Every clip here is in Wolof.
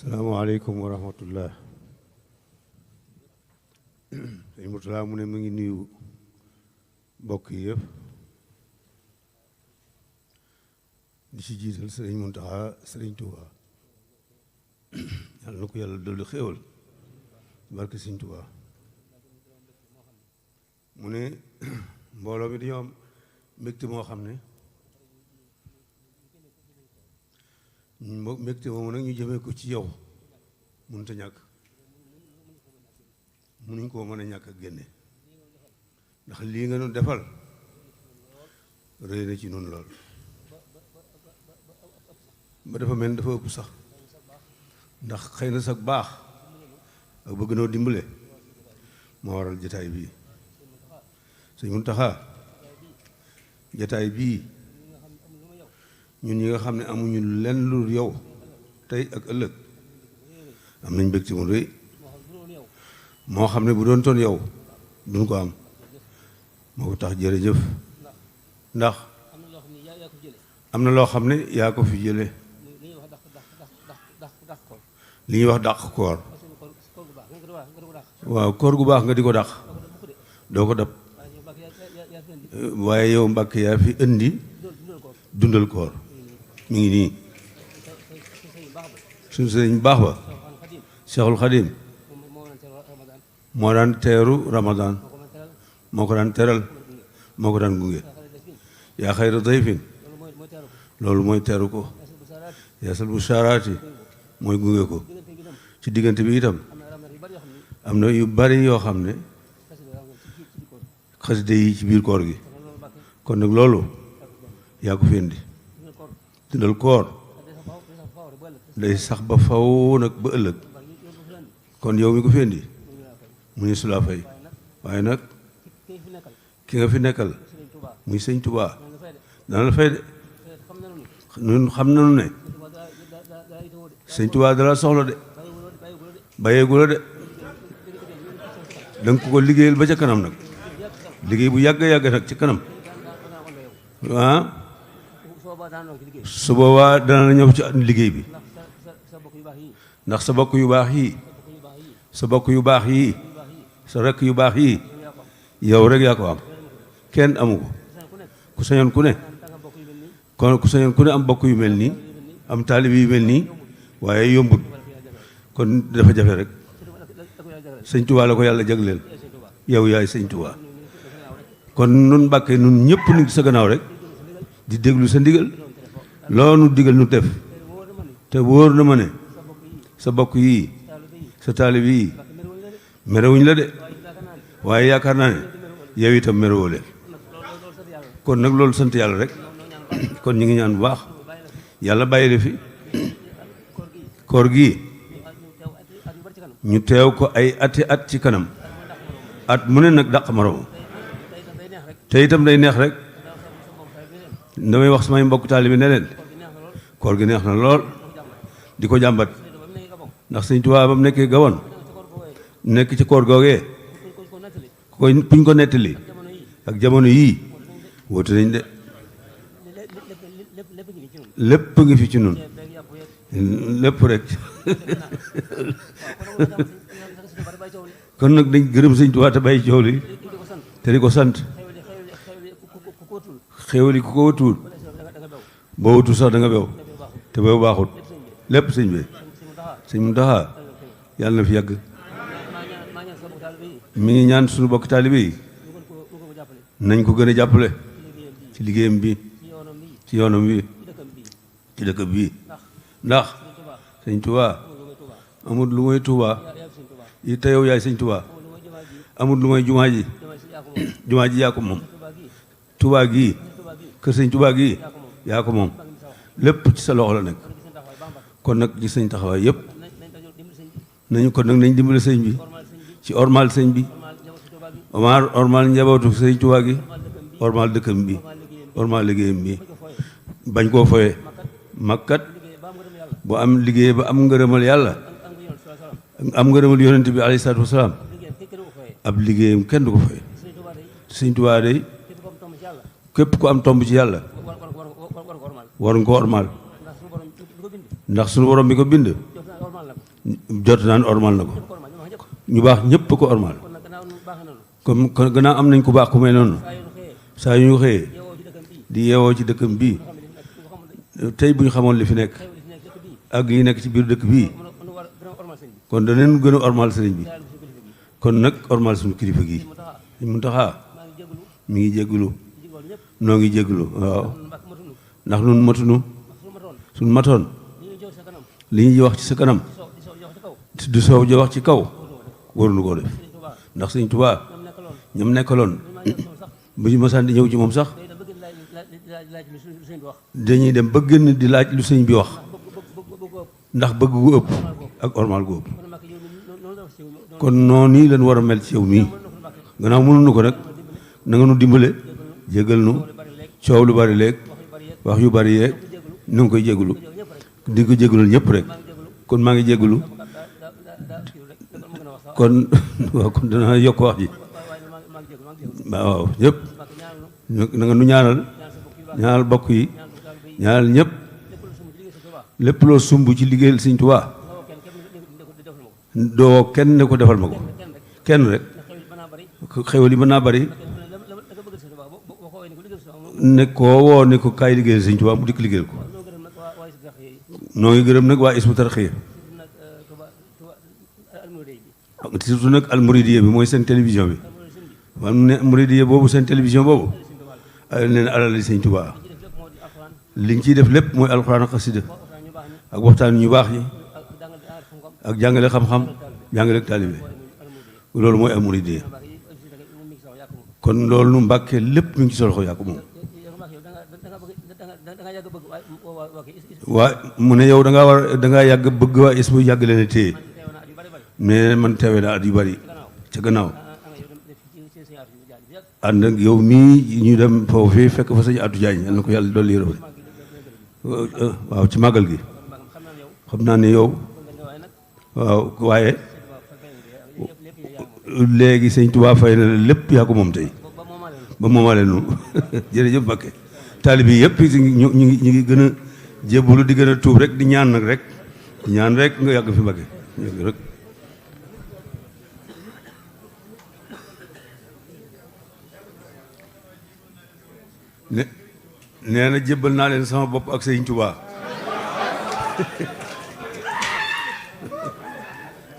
salaamaaleykum wa rahmatullah. sëñ Murtala mu ne mu ngi nuyu bokk yi yëpp di ci jiital sëriñ Muntaxa sëriñ Tuuba yàlla na ko yàlla dolli xéewal barke sëriñ Tuuba. mu ne mbooloo mi dañoo am mbégte moo xam ne mbégte moomu nag ñu jëmee ko ci yow mënut a ñàkk mënuñ koo mën a ñàkk ak génne ndax lii nga nu defal rëy na ci noonu lool ba dafa mel ni dafa ëpp sax ndax xëy na sax baax ak bëgg noo dimbale moo waral jataay bii sëñ Muntaxa jataay bii ñun ñi nga xam ne amuñu lenn lu yow tey ak ëllëg am nañ mbégte mu rëy moo xam ne bu doon toon yow duñ ko am moo ko tax jërëjëf ndax am na loo xam ne yaa ko fi jële li ñuy wax dàq koor waaw koor gu baax nga di ko dàq doo ko dab waaye yow Mbàkke yaa fi indi dundal koor mi ngi nii suñu sëriñ baax ba Cheikhul Khadim moo daan teeru Ramadan moo ko daan teral moo ko daan gunge yaa xayra dayfin loolu mooy teeru ko yaasal bu saaraati mooy gunge ko ci diggante bi itam am na yu bari yoo xam ne xasida yi ci biir koor gi kon nag loolu yaa ko fi indi dundal koor day sax ba faw nag ba ëllëg kon yow mi ko fi indi mu ni su laa fay waaye nag ki nga fi nekkal muy sëñ Tuubaa dana la fay de ñun xam nañu ne sëñ Tuubaa dala soxla de bàyyeegu la de danga ko liggéeyal ba ca kanam nag liggéey bu yàgg nag ci kanam ah su boobaa dana ñëw ci liggéey bi ndax sa bokk yu baax yii sa bokk yu baax yii sa rekk yu baax yii yow rek yaa ko am kenn amu ko ku sañoon ku ne kon ku sañoon ku ne am bokk yu mel nii am taalibi yu mel nii waaye yombut kon dafa jafe rek sëñ Tuubaa la ko yàlla jagleel yow yaay sëñ Tuubaa kon nun Mbàkke nun ñëpp ni sa gannaaw rek di déglu sa ndigal loolu digal nu def te wóor na ma ne sa bokk yii sa taalib yii merewuñ la de waaye yaakaar naa ne yow itam merewoo leen kon nag loolu sant yàlla rek kon ñu ngi ñaan bu baax yàlla bàyyi la fi koor gii ñu teew ko ay ati at ci kanam at mu ne nag dàq moroom te itam day neex rek damay wax samay mbokk taalibe ne leen koor gi neex na lool di ko jàmbat ndax sëñ Tuubaa ba mu nekkee Gabon nekk ci koor googee kuñ ko nettali ak jamono yii wóote nañ de lépp ngi fi ci nun lépp rek kon nag dañ gërëm sëñ Tuubaa te bàyyi coow li te di ko sant xéwali ku ko watuwul boo watu sax da nga bew te bew baaxut lépp sëñ bi sëñ Muntaxa yàlla na fi yàgg mi ngi ñaan suñu bokk taalibe yi nañ ko gën a jàppale ci liggéeyam bi ci yoonam bi ci dëkk bi ndax sëñ Tuubaa amul lu mooy Tuubaa yi te yow yaay sëñ Tuubaa amul lu mooy jumaa ji yaa ko moom Tuubaa gii kër sëñ Tuubaa gii yaa ko moom lépp ci sa loxo la nekk kon nag ci sëñ taxawaay yëpp nañu kon nag nañ dimbale sëñ bi ci ormal sëñ bi ormal njabootu sëñ Tuubaa gi ormal dëkkam bi ormal liggéeyam bi bañ koo foye makkat bu am liggéey ba am ngërëmal yàlla am ngërëmal yonent bi alayhi salaatu wasalaam ab liggéeyam kenn du ko foye sëñ Tuubaa day képp ku am tomb ci yàlla war nga ko ormal ndax suñu borom bi ko bind jot naan ormal na ko ñu baax ñëpp ko ormal comme kon gannaaw am nañ ku baax ku mel noonu saa yu ñu xëyee di yeewoo ci dëkkam bii tey bu ñu xamoon li fi nekk ak yi nekk ci biir dëkk bii kon danañ gën a ormal sëriñ bi kon nag ormal suñu kilifa gi Muntaxa mi ngi jéggulu noo ngi jéggulu waaw ndax nun matunu suñ matoon li ñuy wax ci sa kanam du soow jo wax ci kaw waruñu koo def ndax sëñ Tuubaa ñoom nekkaloon bu ñu masaan di ñëw ci moom sax dañuy dem ba gën di laaj lu sëñ bi wax ndax bëgg gu ëpp ak ormal gu ëpp kon noonu lañ war a mel ci yow mii gannaaw mënuñu ko nag na nga nu dimbale jégal nu coow lu bari léeg wax yu bari yeeg nu ngi koy jégalu di ko jégalul ñëpp rek kon maa ngi jégalu kon waaw kon dana yokk wax ji waaw ñëpp na nga nu ñaanal bokk yi ñaanal ñëpp lépp loo sumb ci liggéeyal Sëñ Tuubaa doo kenn ne ko defal ma ko kenn rek xewal yi mën naa bari ne koo woo ne ko kaay liggéeyal Sëñ Tuubaa mu dikk liggéeyal ko noo ngi gërëm nag waa Hizbut Tarqiyyah surtout nag almouridiya bi mooy seen télévision bi man ne mouridiya boobu seen télévision boobu ay leen alal Sëñ Tuubaa liñ ciy def lépp mooy alxuraan ak xasida ak waxtaan ñu baax ñi ak jàngale xam-xam jàngale ak taalibe loolu mooy almouridiya kon loolu Mbàkke lépp mi ngi ci soloxo yaa ko moom waa mu ne yow dangaa yàgg bëgg waa Hizbut yàgg leen a téye mais man teewee na at yu bari ca gannaaw ànd ak yow mii ñu dem foofu fekk fa sëñ Atou Diagne yal na ko yàlla dolli yërëm waaw ci màggal gi xam naa ne yow waaw waaye léegi Sëñ Tuubaa fay na lépp yaa ko moom tey ba moomaale nu jërëjëf Mbakke taalibe yi yëpp ñu ngi gën a jébbalu di gën a tuub rek di ñaan nag rek di ñaan rek nga yàgg fi Mbakke rek nee na jébbal naa leen sama bopp ak Sëñ Tuubaa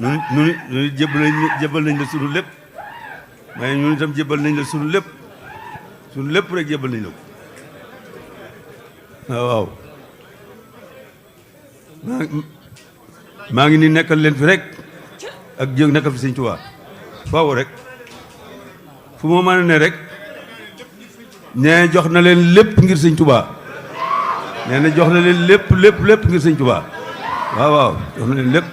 ñun jébbal nañ la sunu lépp mais ñun itam jébbal nañ la sunu lépp rek jébbal nañ la ko waaw maa ngi ni nekkal leen fi rek ak jëg nekkal fi Sëñ Tuubaa waaw rek fu ma mën a ne rek nee jox na leen lépp ngir Sëñ Tuubaa nee na jox na leen lépp ngir Sëñ Tuubaa waaw jox na leen lépp